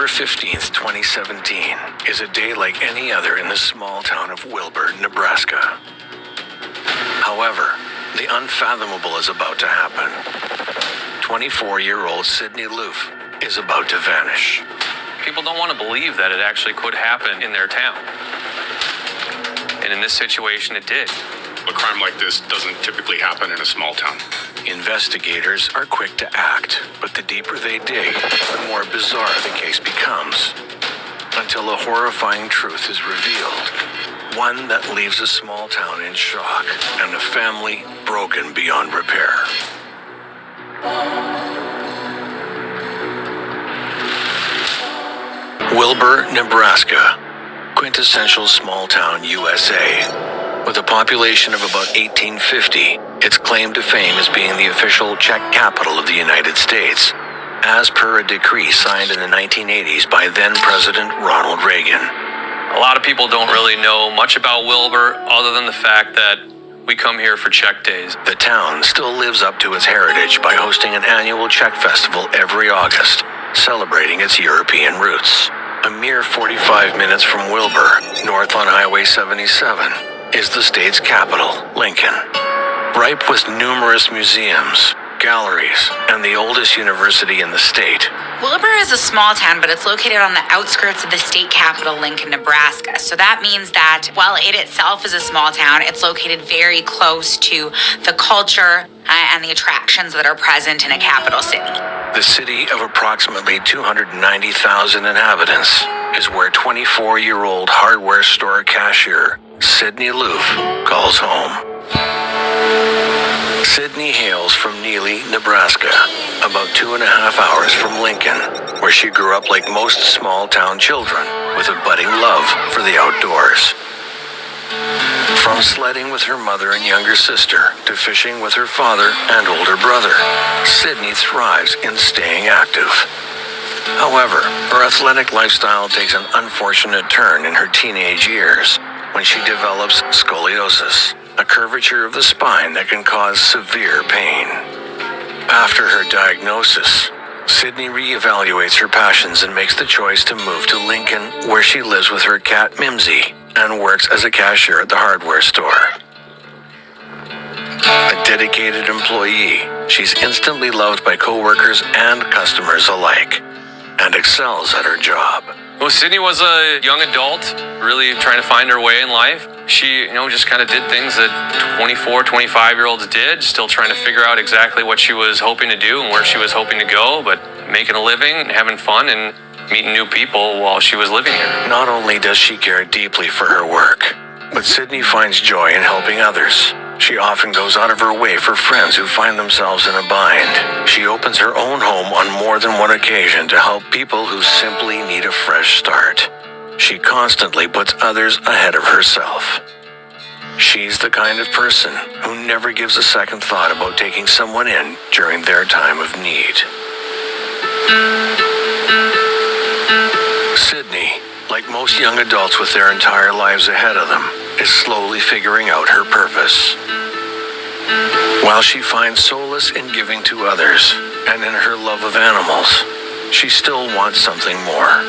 November 15th, 2017 is a day like any other in the small town of Wilbur, Nebraska. However, the unfathomable is about to happen. 24-year-old Sydney Loofe is about to vanish. People don't want to believe that it actually could happen in their town. And in this situation, it did. A crime like this doesn't typically happen in a small town. Investigators are quick to act, but the deeper they dig, the more bizarre the case becomes, until a horrifying truth is revealed. One that leaves a small town in shock and a family broken beyond repair. Wilbur, Nebraska, quintessential small town USA. With a population of about 1850, its claim to fame is being the official Czech capital of the United States, as per a decree signed in the 1980s by then-President Ronald Reagan. A lot of people don't really know much about Wilbur other than the fact that we come here for Czech days. The town still lives up to its heritage by hosting an annual Czech festival every August, celebrating its European roots. A mere 45 minutes from Wilbur, north on Highway 77, is the state's capital, Lincoln. Ripe with numerous museums, galleries, and the oldest university in the state. Wilbur is a small town, but it's located on the outskirts of the state capital, Lincoln, Nebraska. So that means that while it itself is a small town, it's located very close to the culture and the attractions that are present in a capital city. The city of approximately 290,000 inhabitants is where 24-year-old hardware store cashier Sydney Loofe calls home. Sydney hails from Neely, Nebraska, about 2.5 hours from Lincoln, where she grew up like most small-town children, with a budding love for the outdoors. From sledding with her mother and younger sister to fishing with her father and older brother, Sydney thrives in staying active. However, her athletic lifestyle takes an unfortunate turn in her teenage years when she develops scoliosis, a curvature of the spine that can cause severe pain. After her diagnosis, Sydney reevaluates her passions and makes the choice to move to Lincoln, where she lives with her cat Mimsy and works as a cashier at the hardware store. A dedicated employee, she's instantly loved by coworkers and customers alike, and excels at her job. Well, Sydney was a young adult, really trying to find her way in life. She, just kind of did things that 24, 25-year-olds did, still trying to figure out exactly what she was hoping to do and where she was hoping to go, but making a living, having fun, and meeting new people while she was living here. Not only does she care deeply for her work, but Sydney finds joy in helping others. She often goes out of her way for friends who find themselves in a bind. She opens her own home on more than one occasion to help people who simply need a fresh start. She constantly puts others ahead of herself. She's the kind of person who never gives a second thought about taking someone in during their time of need. Sydney, like most young adults with their entire lives ahead of them, is slowly figuring out her purpose. While she finds solace in giving to others and in her love of animals, she still wants something more.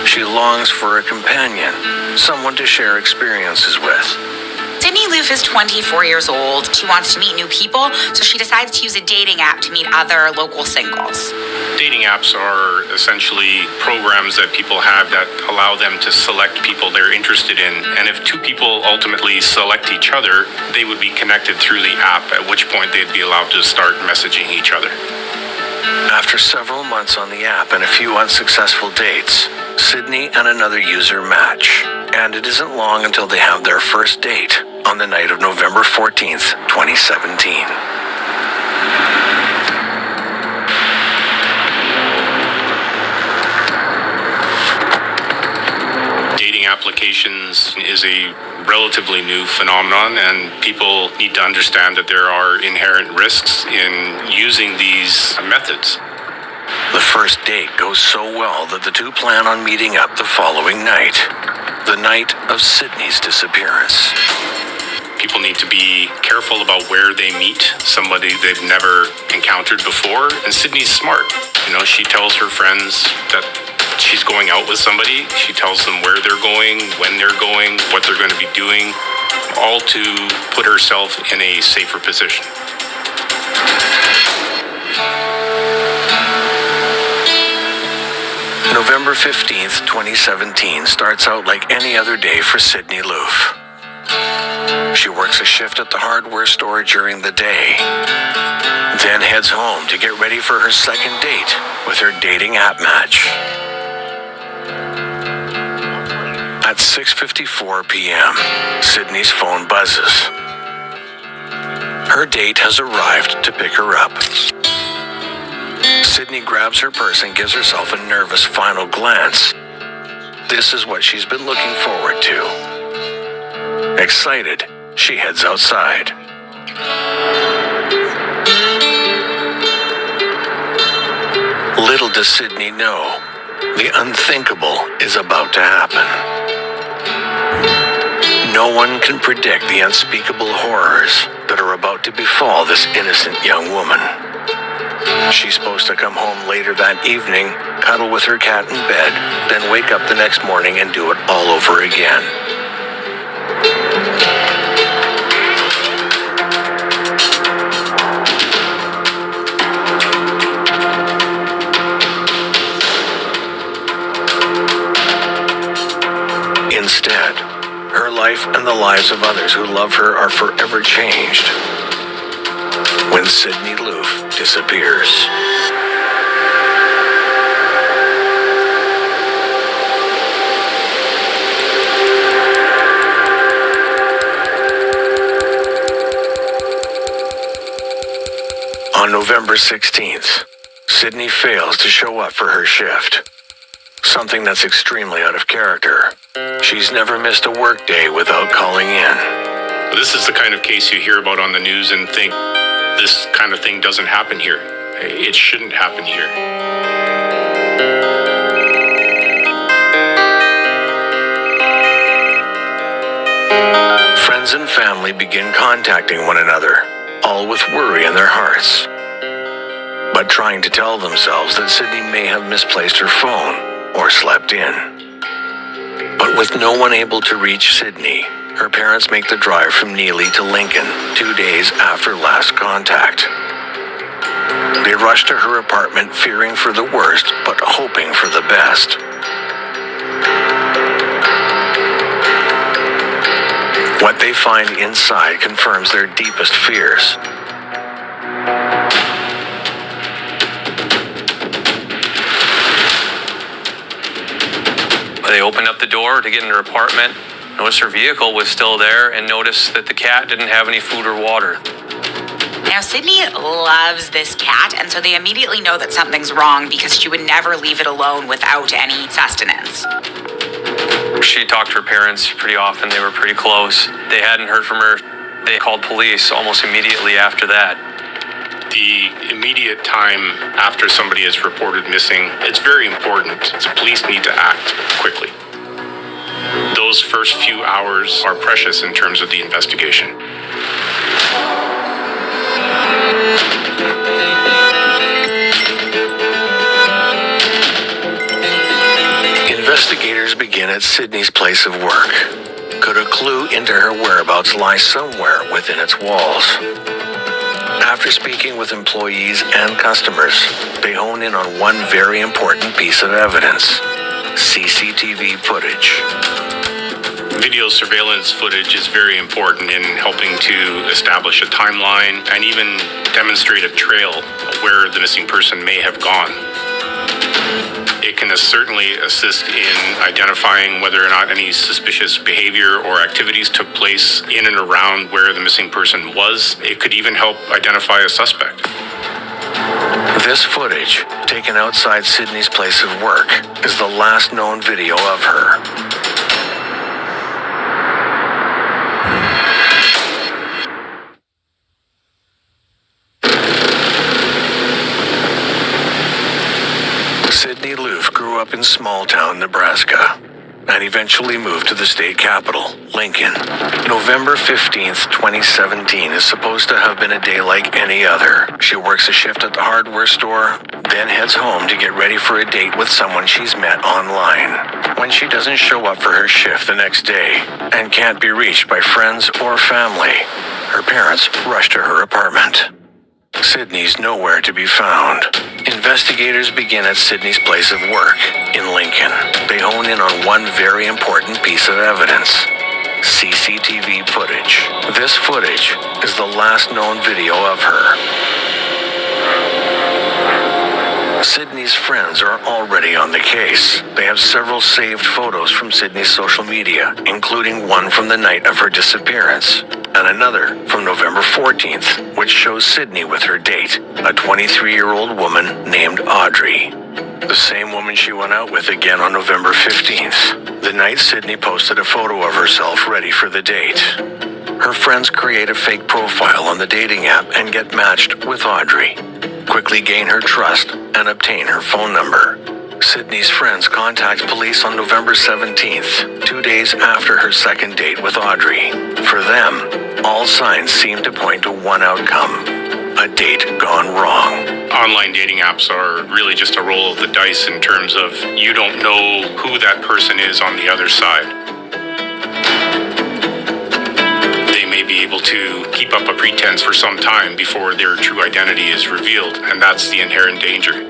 She longs for a companion, someone to share experiences with. Sydney Loofe is 24 years old. She wants to meet new people, so she decides to use a dating app to meet other local singles. Dating apps are essentially programs that people have that allow them to select people they're interested in. And if two people ultimately select each other, they would be connected through the app, at which point they'd be allowed to start messaging each other. After several months on the app and a few unsuccessful dates, Sydney and another user match. And it isn't long until they have their first date on the night of November 14th, 2017. Dating applications is a relatively new phenomenon, and people need to understand that there are inherent risks in using these methods. The first date goes so well that the two plan on meeting up the following night, the night of Sydney's disappearance. People need to be careful about where they meet somebody they've never encountered before, and Sydney's smart. She tells her friends that she's going out with somebody. She tells them where they're going, when they're going, what they're going to be doing, all to put herself in a safer position. November 15th, 2017 starts out like any other day for Sydney Loofe. She works a shift at the hardware store during the day, then heads home to get ready for her second date with her dating app match. At 6:54 p.m., Sydney's phone buzzes. Her date has arrived to pick her up. Sydney grabs her purse and gives herself a nervous final glance. This is what she's been looking forward to. Excited, she heads outside. Little does Sydney know, the unthinkable is about to happen. No one can predict the unspeakable horrors that are about to befall this innocent young woman. She's supposed to come home later that evening, cuddle with her cat in bed, then wake up the next morning and do it all over again. Instead, her life and the lives of others who love her are forever changed when Sydney Loofe disappears. On November 16th, Sydney fails to show up for her shift. Something that's extremely out of character. She's never missed a work day without calling in. This is the kind of case you hear about on the news and think, this kind of thing doesn't happen here. It shouldn't happen here. Friends and family begin contacting one another, all with worry in their hearts, but trying to tell themselves that Sydney may have misplaced her phone or slept in. But with no one able to reach Sydney, her parents make the drive from Neely to Lincoln 2 days after last contact. They rush to her apartment fearing for the worst, but hoping for the best. What they find inside confirms their deepest fears. They opened up the door to get in her apartment, noticed her vehicle was still there, and noticed that the cat didn't have any food or water. Now, Sydney loves this cat, and so they immediately know that something's wrong because she would never leave it alone without any sustenance. She talked to her parents pretty often. They were pretty close. They hadn't heard from her. They called police almost immediately after that. The immediate time after somebody is reported missing, it's very important. The police need to act quickly. Those first few hours are precious in terms of the investigation. Investigators begin at Sydney's place of work. Could a clue into her whereabouts lie somewhere within its walls? After speaking with employees and customers, they hone in on one very important piece of evidence: CCTV footage. Video surveillance footage is very important in helping to establish a timeline and even demonstrate a trail where the missing person may have gone. It can certainly assist in identifying whether or not any suspicious behavior or activities took place in and around where the missing person was. It could even help identify a suspect. This footage, taken outside Sydney's place of work, is the last known video of her. Sydney Loofe grew up in small-town Nebraska. and eventually moved to the state capital, Lincoln. November 15th, 2017 is supposed to have been a day like any other. She works a shift at the hardware store, then heads home to get ready for a date with someone she's met online. When she doesn't show up for her shift the next day and can't be reached by friends or family, her parents rush to her apartment. Sydney's nowhere to be found. Investigators begin at Sydney's place of work in Lincoln. They hone in on one very important piece of evidence: CCTV footage. This footage is the last known video of her. Sydney's friends are already on the case. They have several saved photos from Sydney's social media, including one from the night of her disappearance, and another from November 14th, which shows Sydney with her date, a 23-year-old woman named Audrey. The same woman she went out with again on November 15th, the night Sydney posted a photo of herself ready for the date. Her friends create a fake profile on the dating app and get matched with Audrey, quickly gain her trust, and obtain her phone number. Sydney's friends contact police on November 17th, 2 days after her second date with Audrey. For them, all signs seem to point to one outcome: a date gone wrong. Online dating apps are really just a roll of the dice in terms of you don't know who that person is on the other side. They may be able to keep up a pretense for some time before their true identity is revealed, and that's the inherent danger.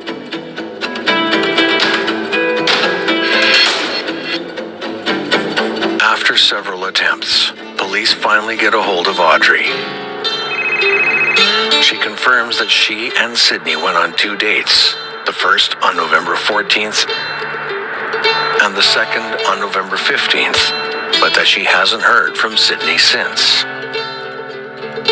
After several attempts, police finally get a hold of Audrey. She confirms that she and Sydney went on 2 dates, the first on November 14th and the second on November 15th, but that she hasn't heard from Sydney since.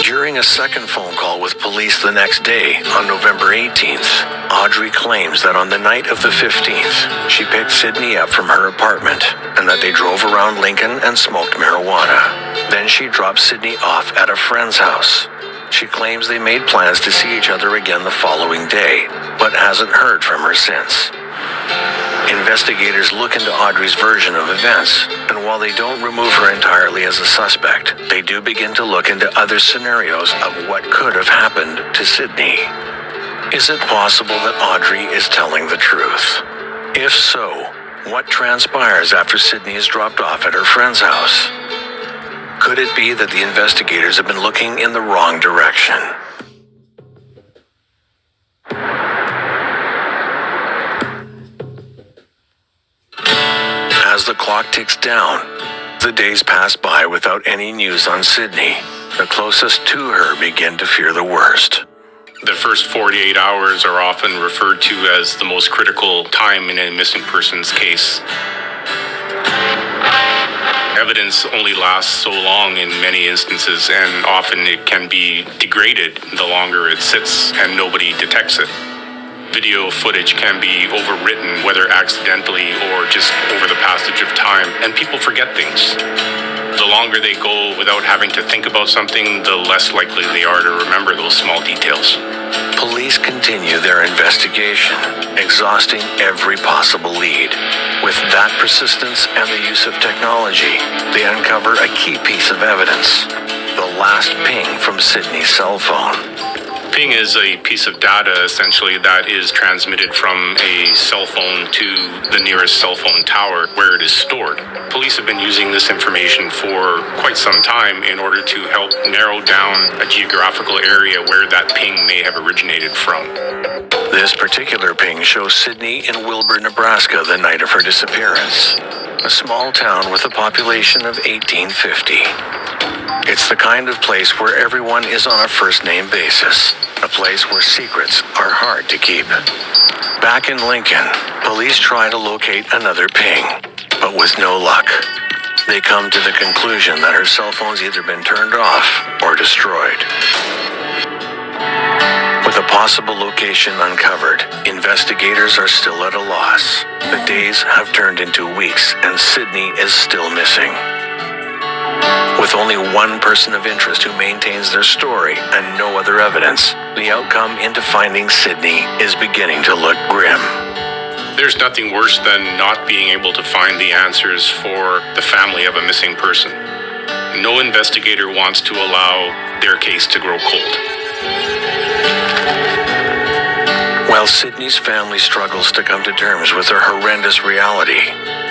During a second phone call with police the next day, on November 18th, Audrey claims that on the night of the 15th, she picked Sydney up from her apartment and that they drove around Lincoln and smoked marijuana. Then she dropped Sydney off at a friend's house. She claims they made plans to see each other again the following day, but hasn't heard from her since. Investigators look into Audrey's version of events, and while they don't remove her entirely as a suspect, they do begin to look into other scenarios of what could have happened to Sydney. Is it possible that Audrey is telling the truth? If so, what transpires after Sydney is dropped off at her friend's house? Could it be that the investigators have been looking in the wrong direction? As the clock ticks down, the days pass by without any news on Sydney. The closest to her begin to fear the worst. The first 48 hours are often referred to as the most critical time in a missing person's case. Evidence only lasts so long in many instances, and often it can be degraded the longer it sits and nobody detects it. Video footage can be overwritten, whether accidentally or just over the passage of time, and people forget things. The longer they go without having to think about something, the less likely they are to remember those small details. Police continue their investigation, exhausting every possible lead. With that persistence and the use of technology, they uncover a key piece of evidence: the last ping from Sydney's cell phone. Ping is a piece of data, essentially, that is transmitted from a cell phone to the nearest cell phone tower where it is stored. Police have been using this information for quite some time in order to help narrow down a geographical area where that ping may have originated from. This particular ping shows Sydney in Wilbur, Nebraska, the night of her disappearance, a small town with a population of 1850. It's the kind of place where everyone is on a first-name basis, a place where secrets are hard to keep. Back in Lincoln, police try to locate another ping, but with no luck. They come to the conclusion that her cell phone's either been turned off or destroyed. With a possible location uncovered, investigators are still at a loss. The days have turned into weeks, and Sydney is still missing. With only one person of interest who maintains their story and no other evidence, the outcome into finding Sydney is beginning to look grim. There's nothing worse than not being able to find the answers for the family of a missing person. No investigator wants to allow their case to grow cold. While Sydney's family struggles to come to terms with her horrendous reality,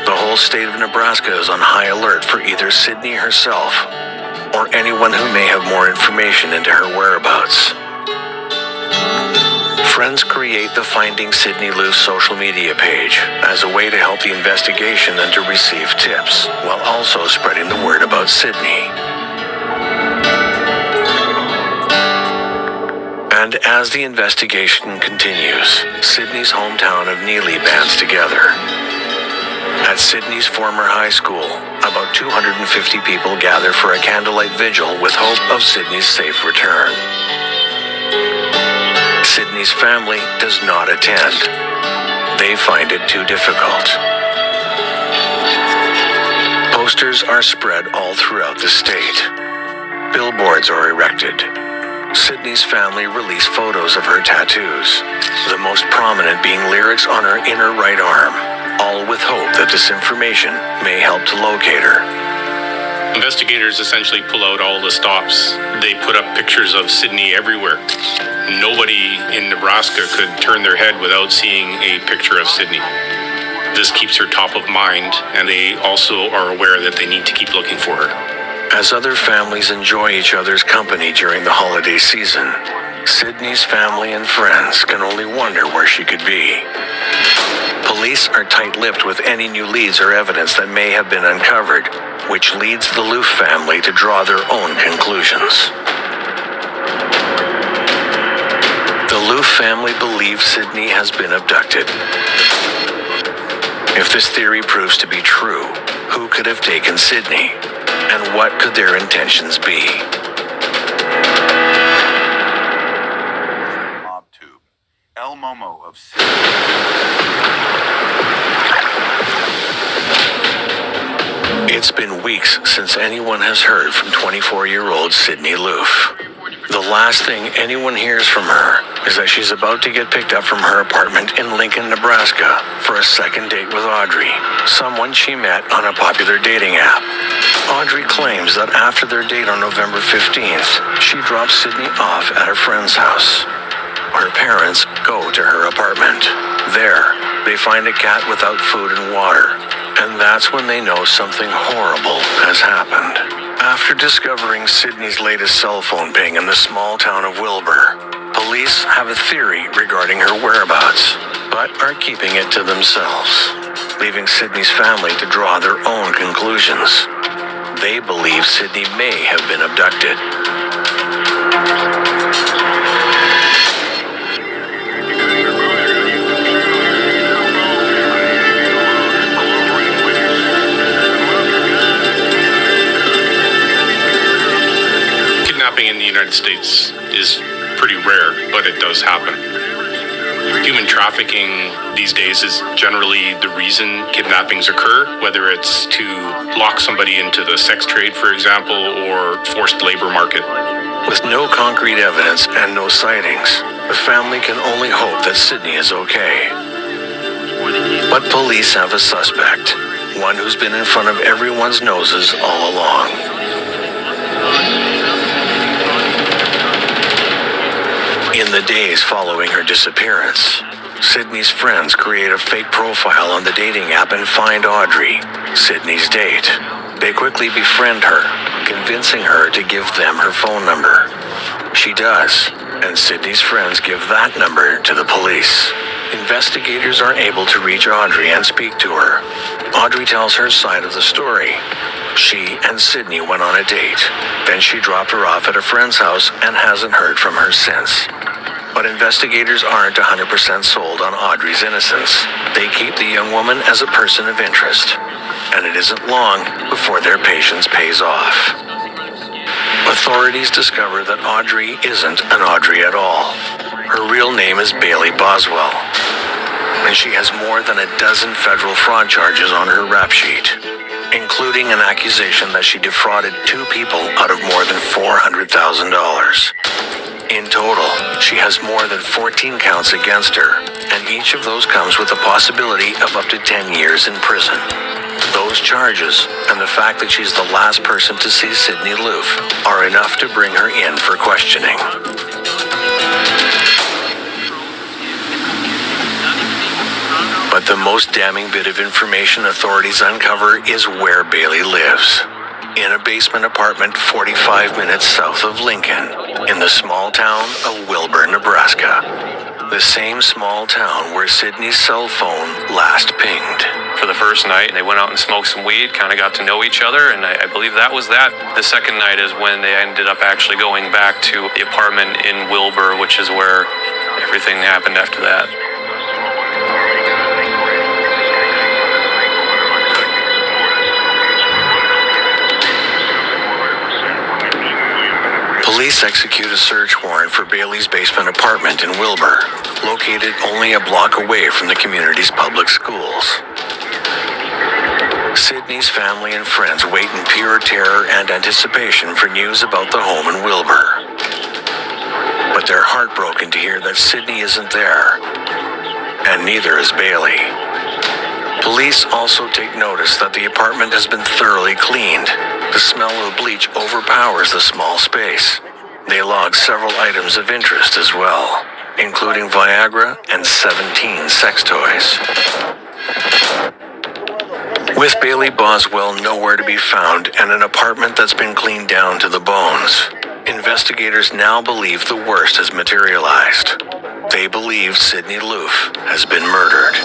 the whole state of Nebraska is on high alert for either Sydney herself or anyone who may have more information into her whereabouts. Friends create the Finding Sydney Loofe social media page as a way to help the investigation and to receive tips, while also spreading the word about Sydney. And as the investigation continues, Sydney's hometown of Neely bands together. At Sydney's former high school, about 250 people gather for a candlelight vigil with hope of Sydney's safe return. Sydney's family does not attend. They find it too difficult. Posters are spread all throughout the state. Billboards are erected. Sydney's family released photos of her tattoos, the most prominent being lyrics on her inner right arm, all with hope that this information may help to locate her. Investigators essentially pull out all the stops. They put up pictures of Sydney everywhere. Nobody in Nebraska could turn their head without seeing a picture of Sydney. This keeps her top of mind, and they also are aware that they need to keep looking for her. As other families enjoy each other's company during the holiday season, Sydney's family and friends can only wonder where she could be. Police are tight-lipped with any new leads or evidence that may have been uncovered, which leads the Loofe family to draw their own conclusions. The Loofe family believes Sydney has been abducted. If this theory proves to be true, who could have taken Sydney? And what could their intentions be? Mob Tube. El Momo of It's been weeks since anyone has heard from 24-year-old Sydney Loofe. The last thing anyone hears from her is that she's about to get picked up from her apartment in Lincoln, Nebraska for a second date with Audrey, someone she met on a popular dating app. Audrey claims that after their date on November 15th, she drops Sydney off at her friend's house. Her parents go to her apartment. There, they find a cat without food and water, and that's when they know something horrible has happened. After discovering Sydney's latest cell phone ping in the small town of Wilbur, police have a theory regarding her whereabouts, but are keeping it to themselves, leaving Sydney's family to draw their own conclusions. They believe Sydney may have been abducted. In the United States is pretty rare, but it does happen. Human trafficking these days is generally the reason kidnappings occur, whether it's to lock somebody into the sex trade, for example, or forced labor market. With no concrete evidence and no sightings, the family can only hope that Sydney is okay. But police have a suspect, one who's been in front of everyone's noses all along. In the days following her disappearance, Sydney's friends create a fake profile on the dating app and find Audrey, Sydney's date. They quickly befriend her, convincing her to give them her phone number. She does, and Sydney's friends give that number to the police. Investigators are able to reach Audrey and speak to her. Audrey tells her side of the story. She and Sydney went on a date. Then she dropped her off at a friend's house and hasn't heard from her since. But investigators aren't 100% sold on Audrey's innocence. They keep the young woman as a person of interest. And it isn't long before their patience pays off. Authorities discover that Audrey isn't an Audrey at all. Her real name is Bailey Boswell. And she has more than a dozen federal fraud charges on her rap sheet, including an accusation that she defrauded two people out of more than $400,000. In total, she has more than 14 counts against her, and each of those comes with the possibility of up to 10 years in prison. Those charges, and the fact that she's the last person to see Sydney Loofe, are enough to bring her in for questioning. But the most damning bit of information authorities uncover is where Bailey lives. In a basement apartment 45 minutes south of Lincoln, in the small town of Wilbur, Nebraska. The same small town where Sydney's cell phone last pinged. For the first night, they went out and smoked some weed, kind of got to know each other, and I believe that was that. The second night is when they ended up actually going back to the apartment in Wilbur, which is where everything happened after that. Police execute a search warrant for Bailey's basement apartment in Wilbur, located only a block away from the community's public schools. Sydney's family and friends wait in pure terror and anticipation for news about the home in Wilbur. But they're heartbroken to hear that Sydney isn't there, and neither is Bailey. Police also take notice that the apartment has been thoroughly cleaned. The smell of bleach overpowers the small space. They log several items of interest as well, including Viagra and 17 sex toys. With Bailey Boswell nowhere to be found and an apartment that's been cleaned down to the bones, investigators now believe the worst has materialized. They believe Sydney Loofe has been murdered.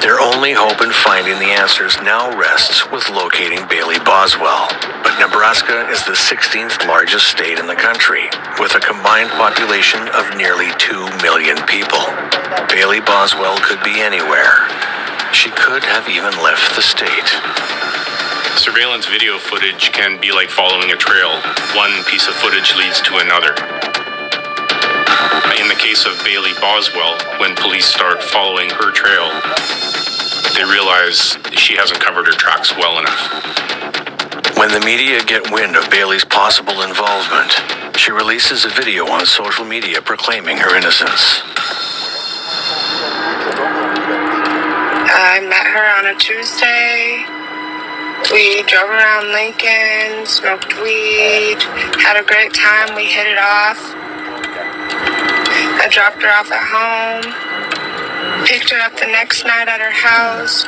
Their only hope in finding the answers now rests with locating Bailey Boswell. But Nebraska is the 16th largest state in the country, with a combined population of nearly 2 million people. Bailey Boswell could be anywhere. She could have even left the state. Surveillance video footage can be like following a trail. One piece of footage leads to another. In the case of Bailey Boswell, when police start following her trail, they realize she hasn't covered her tracks well enough. When the media get wind of Bailey's possible involvement, she releases a video on social media proclaiming her innocence. I met her on a Tuesday. We drove around Lincoln, smoked weed, had a great time. We hit it off. I dropped her off at home, picked her up the next night at her house.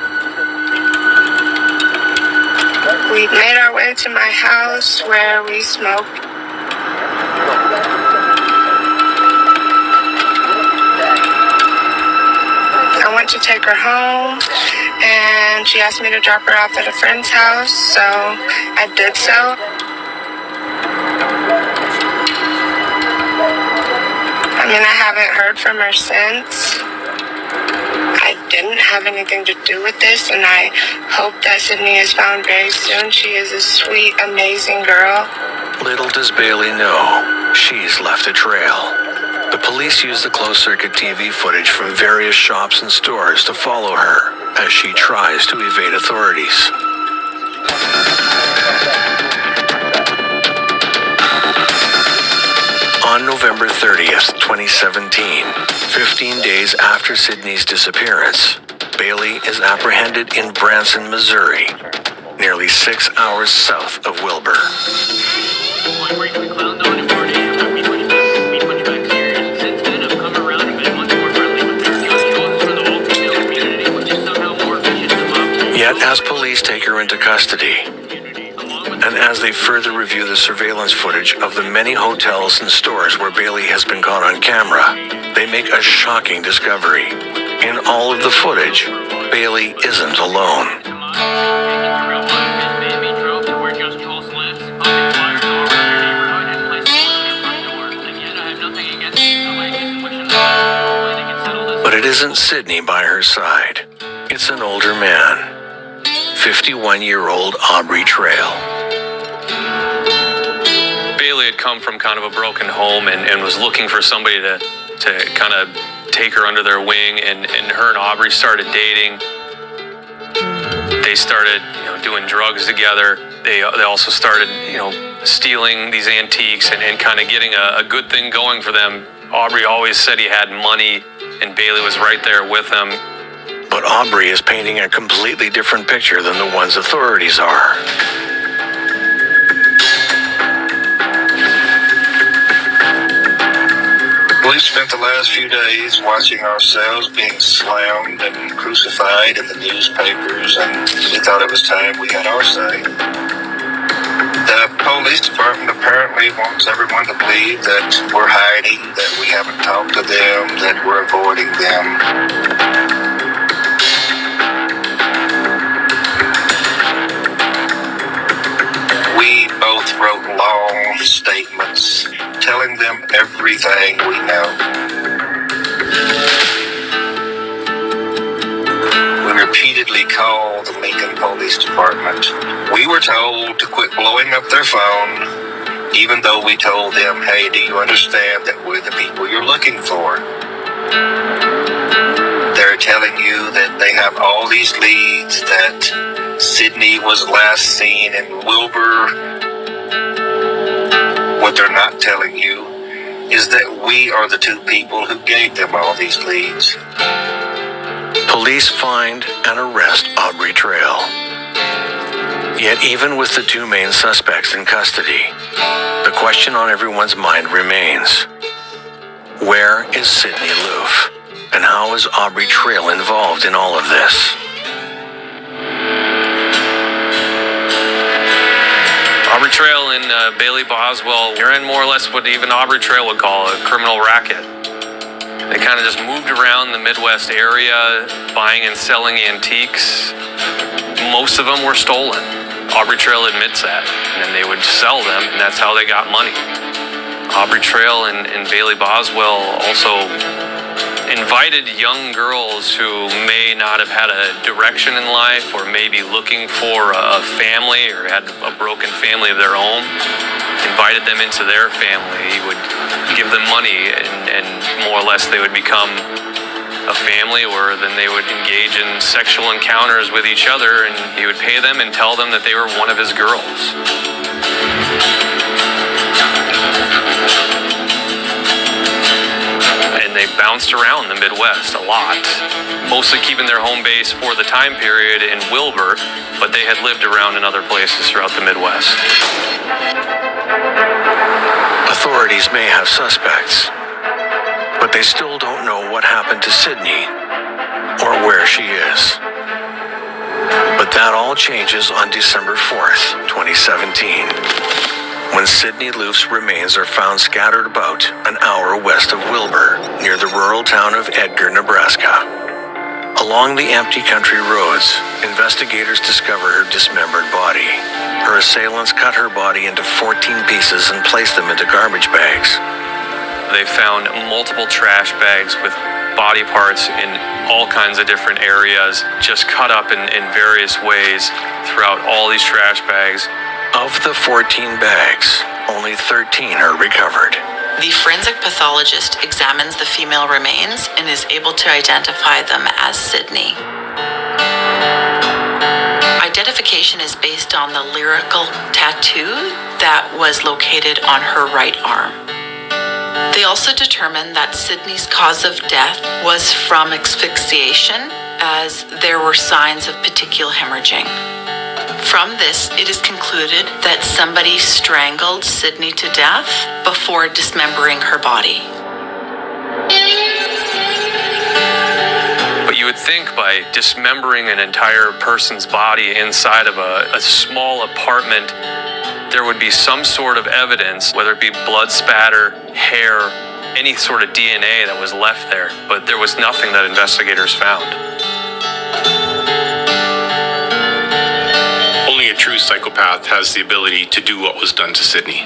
We made our way to my house where we smoked. I went to take her home, and she asked me to drop her off at a friend's house, so I did so. I haven't heard from her since. I didn't have anything to do with this, and I hope that Sydney is found very soon. She is a sweet, amazing girl. Little does Bailey know, she's left a trail. The police use the closed-circuit TV footage from various shops and stores to follow her as she tries to evade authorities. On November 30th, 2017, 15 days after Sydney's disappearance, Bailey is apprehended in Branson, Missouri, nearly 6 hours south of Wilbur. Yet as police take her into custody, and as they further review the surveillance footage of the many hotels and stores where Bailey has been caught on camera, they make a shocking discovery. In all of the footage, Bailey isn't alone. But it isn't Sydney by her side. It's an older man, 51-year-old Aubrey Trail. Bailey had come from kind of a broken home and was looking for somebody to kind of take her under their wing, and her and Aubrey started dating. They started, doing drugs together. They also started, stealing these antiques and kind of getting a good thing going for them. Aubrey always said he had money, and Bailey was right there with him. But Aubrey is painting a completely different picture than the ones authorities are. We spent the last few days watching ourselves being slammed and crucified in the newspapers, and we thought it was time we had our say. The police department apparently wants everyone to believe that we're hiding, that we haven't talked to them, that we're avoiding them. We both wrote long statements telling them everything we know. We repeatedly called the Lincoln Police Department. We were told to quit blowing up their phone, even though we told them, hey, do you understand that we're the people you're looking for? They're telling you that they have all these leads, that Sydney was last seen in Wilbur. What they're not telling you is that we are the two people who gave them all these leads. Police find and arrest Aubrey Trail. Yet even with the two main suspects in custody, the question on everyone's mind remains: where is Sydney Loofe? And how is Aubrey Trail involved in all of this? Aubrey Trail and Bailey Boswell, you're in more or less what even Aubrey Trail would call a criminal racket. They kind of just moved around the Midwest area, buying and selling antiques. Most of them were stolen. Aubrey Trail admits that. And then they would sell them, and that's how they got money. Aubrey Trail and Bailey Boswell also invited young girls who may not have had a direction in life, or maybe looking for a family, or had a broken family of their own, invited them into their family. He would give them money, and more or less they would become a family, or then they would engage in sexual encounters with each other, and he would pay them and tell them that they were one of his girls. They bounced around the Midwest a lot, mostly keeping their home base for the time period in Wilbur, but they had lived around in other places throughout the Midwest. Authorities may have suspects, but they still don't know what happened to Sydney or where she is. But that all changes on December 4th, 2017. When Sydney Loofe's remains are found scattered about an hour west of Wilbur, near the rural town of Edgar, Nebraska. Along the empty country roads, investigators discover her dismembered body. Her assailants cut her body into 14 pieces and placed them into garbage bags. They found multiple trash bags with body parts in all kinds of different areas, just cut up in various ways throughout all these trash bags. Of the 14 bags, only 13 are recovered. The forensic pathologist examines the female remains and is able to identify them as Sydney. Identification is based on the lyrical tattoo that was located on her right arm. They also determined that Sydney's cause of death was from asphyxiation, as there were signs of petechial hemorrhaging. From this, it is concluded that somebody strangled Sydney to death before dismembering her body. But you would think by dismembering an entire person's body inside of a small apartment, there would be some sort of evidence, whether it be blood spatter, hair, any sort of DNA that was left there. But there was nothing that investigators found. Only a true psychopath has the ability to do what was done to Sydney.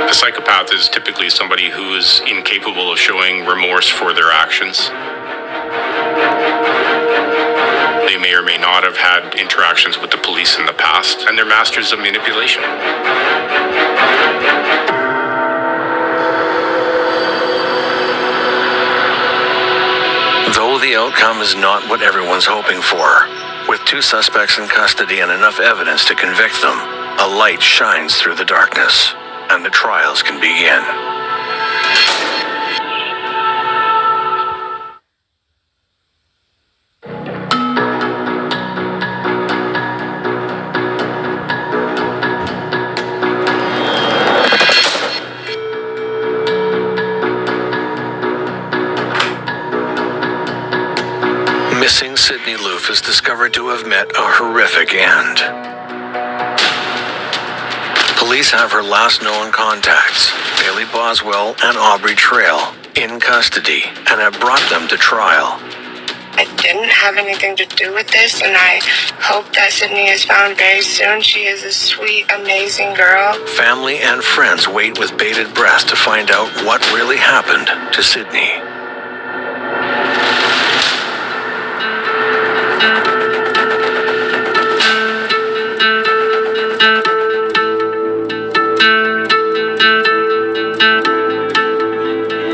A psychopath is typically somebody who is incapable of showing remorse for their actions. They may or may not have had interactions with the police in the past, and they're masters of manipulation. Though the outcome is not what everyone's hoping for, With 2 suspects in custody and enough evidence to convict them, a light shines through the darkness, and the trials can begin. Missing Sydney Loofe is discovered to have met a horrific end. Police have her last known contacts, Bailey Boswell and Aubrey Trail, in custody and have brought them to trial. I didn't have anything to do with this, and I hope that Sydney is found very soon. She is a sweet, amazing girl. Family and friends wait with bated breath to find out what really happened to Sydney.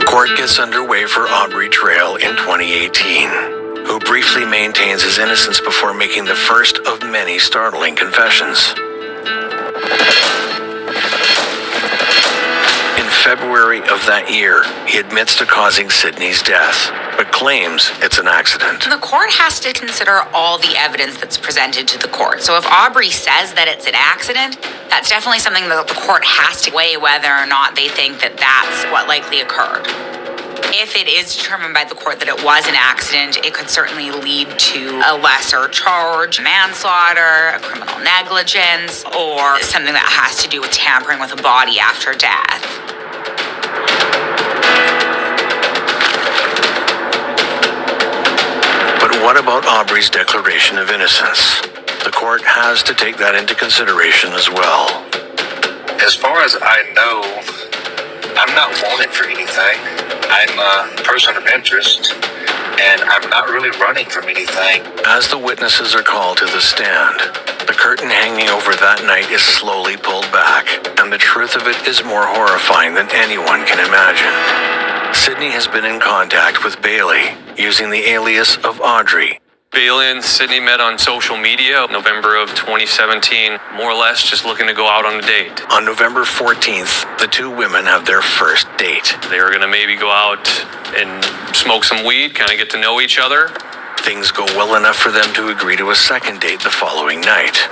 Court gets underway for Aubrey Trail in 2018, who briefly maintains his innocence before making the first of many startling confessions. In February of that year, he admits to causing Sydney's death, but claims it's an accident. The court has to consider all the evidence that's presented to the court. So if Aubrey says that it's an accident, that's definitely something that the court has to weigh whether or not they think that that's what likely occurred. If it is determined by the court that it was an accident, it could certainly lead to a lesser charge, manslaughter, criminal negligence, or something that has to do with tampering with a body after death. But what about Aubrey's declaration of innocence? The court has to take that into consideration as well. As far as I know, I'm not wanted for anything. I'm a person of interest, and I'm not really running from anything. As the witnesses are called to the stand, the curtain hanging over that night is slowly pulled back, and the truth of it is more horrifying than anyone can imagine. Sydney has been in contact with Bailey, using the alias of Audrey. Bailey and Sydney met on social media in November of 2017, more or less just looking to go out on a date. On November 14th, the 2 women have their first date. They were going to maybe go out and smoke some weed, kind of get to know each other. Things go well enough for them to agree to a second date the following night.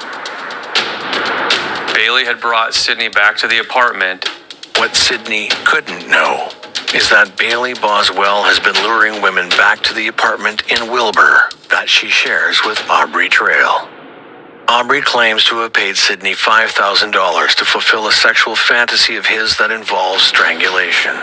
Bailey had brought Sydney back to the apartment. What Sydney couldn't know is that Bailey Boswell has been luring women back to the apartment in Wilbur that she shares with Aubrey Trail. Aubrey claims to have paid Sydney $5,000 to fulfill a sexual fantasy of his that involves strangulation.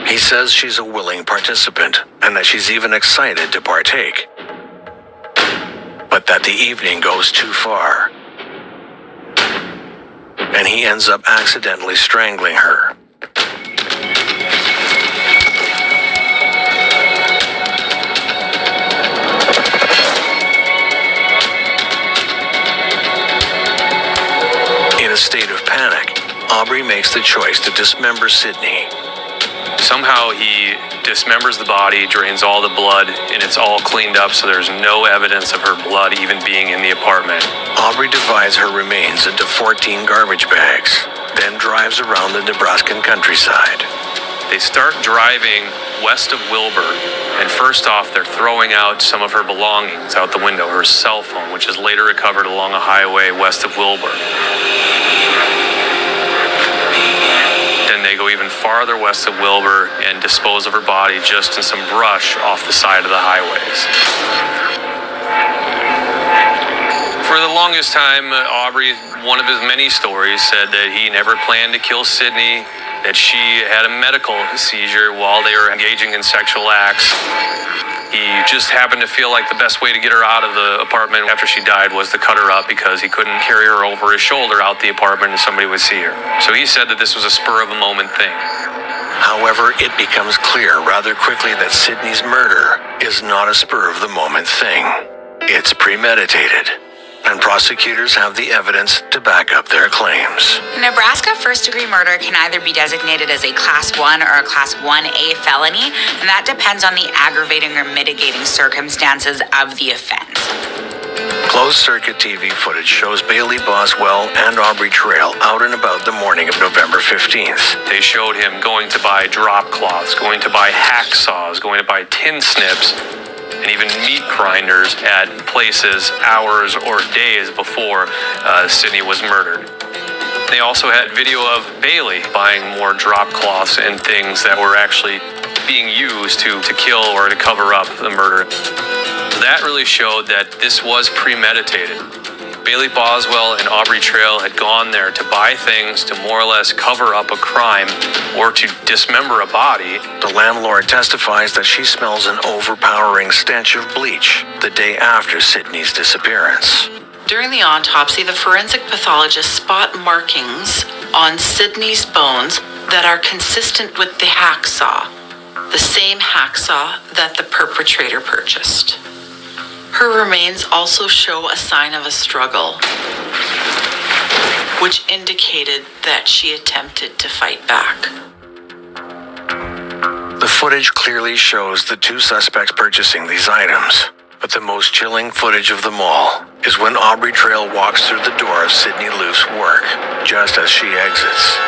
He says she's a willing participant and that she's even excited to partake, but that the evening goes too far, and he ends up accidentally strangling her. In a state of panic, Aubrey makes the choice to dismember Sydney. Somehow he dismembers the body, drains all the blood, and it's all cleaned up so there's no evidence of her blood even being in the apartment. Aubrey divides her remains into 14 garbage bags, then drives around the Nebraskan countryside. They start driving west of Wilbur, and first off, they're throwing out some of her belongings out the window, her cell phone, which is later recovered along a highway west of Wilbur. Then they go even farther west of Wilbur and dispose of her body just in some brush off the side of the highways. For the longest time, Aubrey, one of his many stories, said that he never planned to kill Sydney, that she had a medical seizure while they were engaging in sexual acts. He just happened to feel like the best way to get her out of the apartment after she died was to cut her up because he couldn't carry her over his shoulder out the apartment and somebody would see her. So he said that this was a spur-of-the-moment thing. However, it becomes clear rather quickly that Sydney's murder is not a spur-of-the-moment thing. It's premeditated, and prosecutors have the evidence to back up their claims. In Nebraska, first-degree murder can either be designated as a Class 1 or a Class 1A felony, and that depends on the aggravating or mitigating circumstances of the offense. Closed-circuit TV footage shows Bailey Boswell and Aubrey Trail out and about the morning of November 15th. They showed him going to buy drop cloths, going to buy hacksaws, going to buy tin snips, and even meat grinders at places hours or days before Sydney was murdered. They also had video of Bailey buying more drop cloths and things that were actually being used to kill or to cover up the murder. That really showed that this was premeditated. Bailey Boswell and Aubrey Trail had gone there to buy things to more or less cover up a crime or to dismember a body. The landlord testifies that she smells an overpowering stench of bleach the day after Sydney's disappearance. During the autopsy, the forensic pathologists spot markings on Sydney's bones that are consistent with the hacksaw, the same hacksaw that the perpetrator purchased. Her remains also show a sign of a struggle, which indicated that she attempted to fight back. The footage clearly shows the two suspects purchasing these items, but the most chilling footage of them all is when Aubrey Trail walks through the door of Sydney Loofe's work, just as she exits.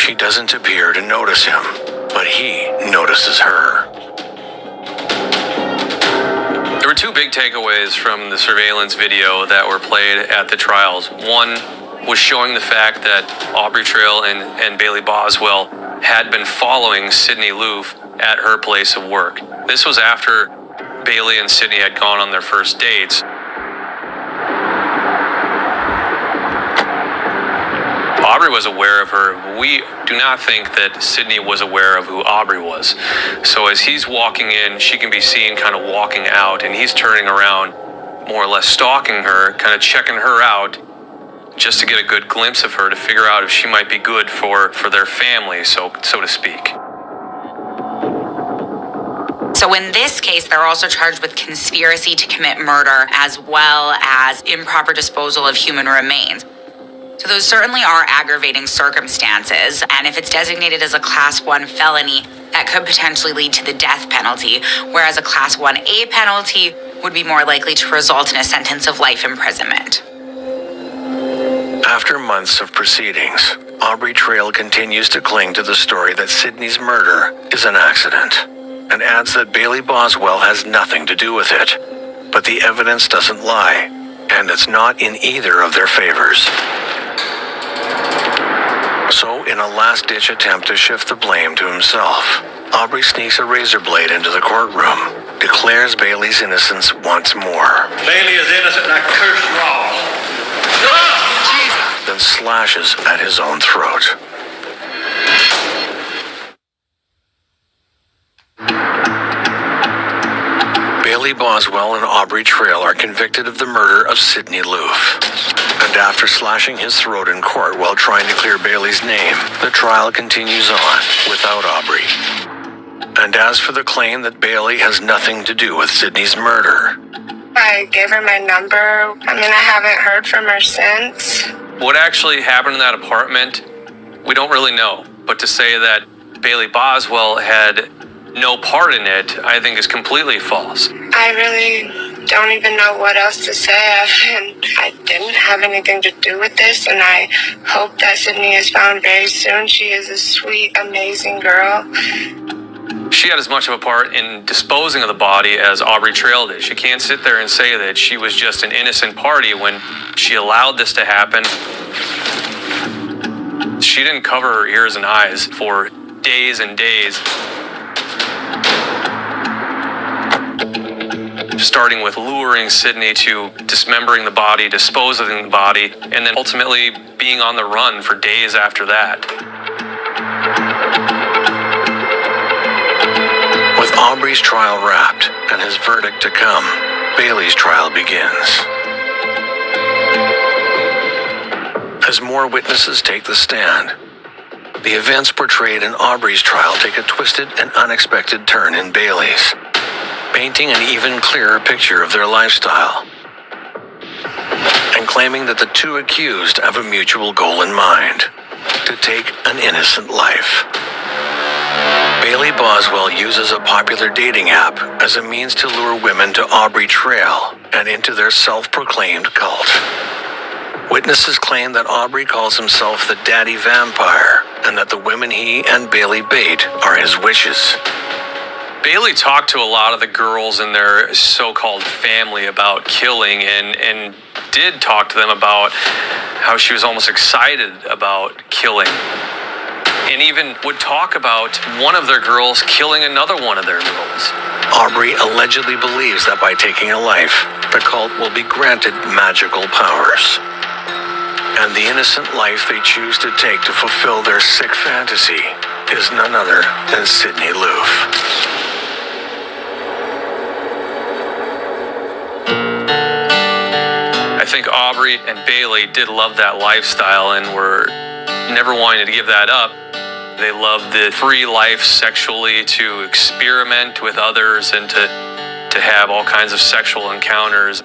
She doesn't appear to notice him, but he notices her. There were two big takeaways from the surveillance video that were played at the trials. One was showing the fact that Aubrey Trail and Bailey Boswell had been following Sydney Loofe at her place of work. This was after Bailey and Sydney had gone on their first dates. Aubrey was aware of her. We do not think that Sydney was aware of who Aubrey was. So as he's walking in, she can be seen kind of walking out, and he's turning around, more or less stalking her, kind of checking her out, just to get a good glimpse of her, to figure out if she might be good for their family, so to speak. So in this case, they're also charged with conspiracy to commit murder as well as improper disposal of human remains. So those certainly are aggravating circumstances, and if it's designated as a Class 1 felony, that could potentially lead to the death penalty, whereas a Class 1A penalty would be more likely to result in a sentence of life imprisonment. After months of proceedings, Aubrey Trail continues to cling to the story that Sydney's murder is an accident, and adds that Bailey Boswell has nothing to do with it. But the evidence doesn't lie, and it's not in either of their favors. So, in a last-ditch attempt to shift the blame to himself, Aubrey sneaks a razor blade into the courtroom, declares Bailey's innocence once more. Bailey is innocent and I curse you all. Then slashes at his own throat. Bailey Boswell and Aubrey Trail are convicted of the murder of Sydney Loofe. And after slashing his throat in court while trying to clear Bailey's name, the trial continues on without Aubrey. And as for the claim that Bailey has nothing to do with Sydney's murder, I gave her my number. I haven't heard from her since. What actually happened in that apartment, we don't really know. But to say that Bailey Boswell had no part in it, I think is completely false. I really don't even know what else to say. I didn't have anything to do with this, and I hope that Sydney is found very soon. She is a sweet, amazing girl. She had as much of a part in disposing of the body as Aubrey Trail did. She can't sit there and say that she was just an innocent party when she allowed this to happen. She didn't cover her ears and eyes for days and days. Starting with luring Sydney to dismembering the body, disposing of the body, and then ultimately being on the run for days after that. with Aubrey's trial wrapped and his verdict to come, Bailey's trial begins. As more witnesses take the stand, the events portrayed in Aubrey's trial take a twisted and unexpected turn in Bailey's. painting an even clearer picture of their lifestyle, and claiming that the two accused have a mutual goal in mind: to take an innocent life. Bailey Boswell uses a popular dating app as a means to lure women to Aubrey Trail and into their self-proclaimed cult. Witnesses claim that Aubrey calls himself the Daddy Vampire, and that the women he and Bailey bait are his wishes. Bailey talked to a lot of the girls in their so-called family about killing, and did talk to them about how she was almost excited about killing. And even would talk about one of their girls killing another one of their girls. Aubrey allegedly believes that by taking a life, the cult will be granted magical powers. And the innocent life they choose to take to fulfill their sick fantasy is none other than Sydney Loofe. I think Aubrey and Bailey did love that lifestyle and were never wanting to give that up. They loved the free life sexually, to experiment with others and to have all kinds of sexual encounters.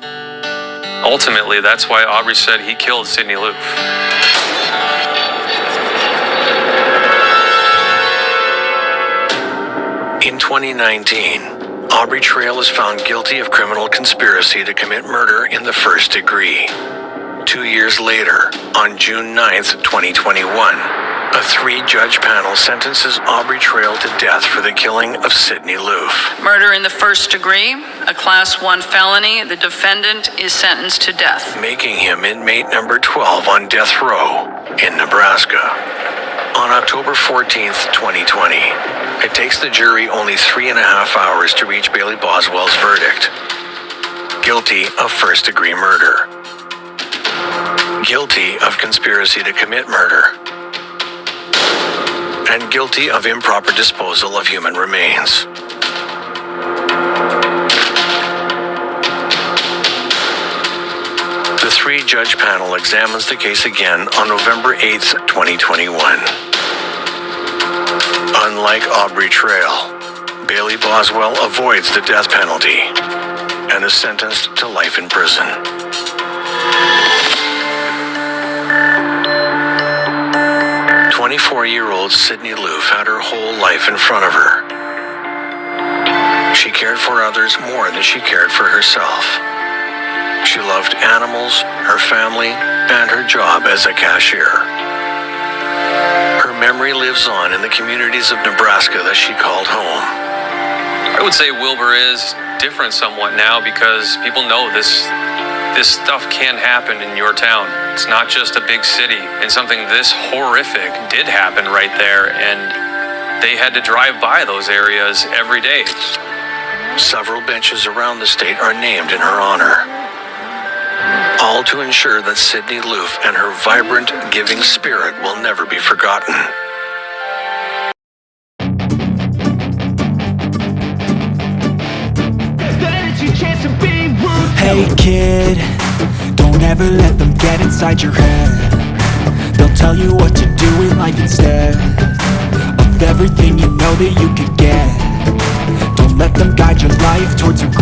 Ultimately, that's why Aubrey said he killed Sydney Loofe. In 2019, Aubrey Trail is found guilty of criminal conspiracy to commit murder in the first degree. 2 years later, on June 9th, 2021, a three-judge panel sentences Aubrey Trail to death for the killing of Sydney Loofe. Murder in the first degree, a Class 1 felony. The defendant is sentenced to death, making him inmate number 12 on death row in Nebraska. On October 14th, 2020, it takes the jury only 3.5 hours to reach Bailey Boswell's verdict: guilty of first-degree murder, guilty of conspiracy to commit murder, and guilty of improper disposal of human remains. The three-judge panel examines the case again on November 8th, 2021. Unlike Aubrey Trail, Bailey Boswell avoids the death penalty and is sentenced to life in prison. 24-year-old Sydney Loofe had her whole life in front of her. She cared for others more than she cared for herself. She loved animals, her family, and her job as a cashier. Her memory lives on in the communities of Nebraska that she called home. I would say Wilbur is different somewhat now because people know this stuff can happen in your town. It's not just a big city, and something this horrific did happen right there, and they had to drive by those areas every day. Several benches around the state are named in her honor, all to ensure that Sydney Loofe and her vibrant, giving spirit will never be forgotten. Hey kid, don't ever let them get inside your head. They'll tell you what to do in life instead of everything you know that you could get. Don't let them guide your life towards regret.